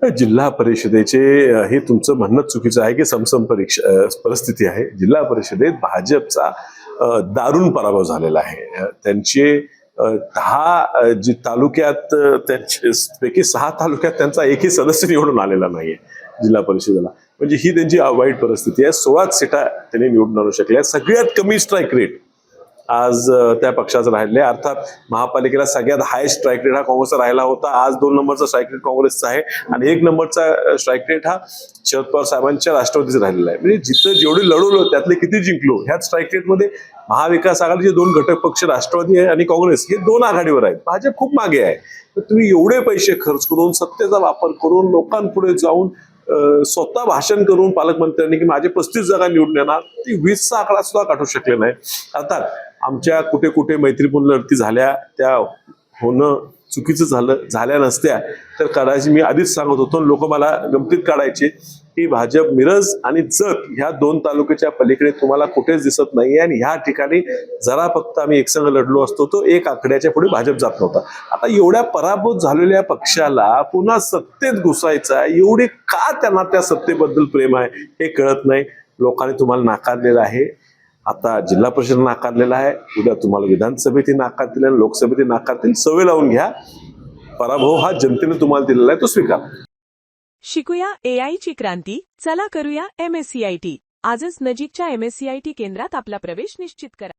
जिल्हा परिषदेचे हे तुमचं म्हणणं चुकीचं आहे की समसम परिस्थिती आहे. जिल्हा परिषदेत भाजपचा दारुण पराभव झालेला आहे. त्यांचे 10 जी तालुक्यात त्यांचे पैकी 6 तालुक्यात त्यांचा एकही सदस्य निवडून आलेला नाहीये जिल्हा परिषदेला. म्हणजे ही त्यांची वाईट परिस्थिती आहे. 16 सीटा त्यांनी निवडून आणू शकल्या. सगळ्यात कमी स्ट्राईक रेट आज त्या पक्षाचं राहिले. अर्थात महापालिकेला सगळ्यात हायस्ट स्ट्राईक रेट हा काँग्रेसचा राहिला होता. आज 2 नंबरचा स्ट्राईक रेट काँग्रेसचा आहे आणि 1 नंबरचा स्ट्राईक रेट हा शरद पवार साहेबांच्या राष्ट्रवादीचा राहिलेला आहे. म्हणजे जिथं जेवढे लढवलं त्यातले किती जिंकलो. ह्याच स्ट्राईक रेटमध्ये महाविकास आघाडीचे 2 घटक पक्ष राष्ट्रवादी आहे आणि काँग्रेस हे 2 आघाडीवर आहेत. भाजप खूप मागे आहे. तर तुम्ही एवढे पैसे खर्च करून सत्तेचा वापर करून लोकांपुढे जाऊन स्वतः भाषण करून पालकमंत्र्यांनी की माझे 35 जागा निवडून येणार, ती 20चा आकडा सुद्धा गाठू शकले नाही. अर्थात आमच्या कुठे कुठे मैत्रीपूर्ण लढती झाल्या, त्या होणं चुकीचं झाल्या नसत्या तर काढायची मी आधीच सांगत होतो. लोक मला गमतीत काढायचे की भाजप मिरज आणि जत ह्या 2 तालुक्याच्या पलीकडे तुम्हाला कुठेच दिसत नाहीये आणि ह्या ठिकाणी जरा फक्त आम्ही एकसंघ लढलो असतो तो 1 आकड्याच्या पुढे भाजप जात नव्हता. आता एवढ्या पराभूत झालेल्या पक्षाला पुन्हा सत्तेत घुसायचा, एवढे का त्यांना त्या सत्तेबद्दल प्रेम आहे हे कळत नाही. लोकांनी तुम्हाला नाकारलेलं आहे. आता जिल्हा परिषद नाकारलेला आहे, उद्या तुम्हाला विधानसभेतही नाकारतील आणि लोकसभेतही नाकारतील. सवय लावून घ्या. पराभव हा जनतेने तुम्हाला दिलेला आहे, तो स्वीकार. शिकूया AI ची क्रांती. चला करूया MSCIT. आजच नजीकच्या MSCIT केंद्रात आपला प्रवेश निश्चित करा.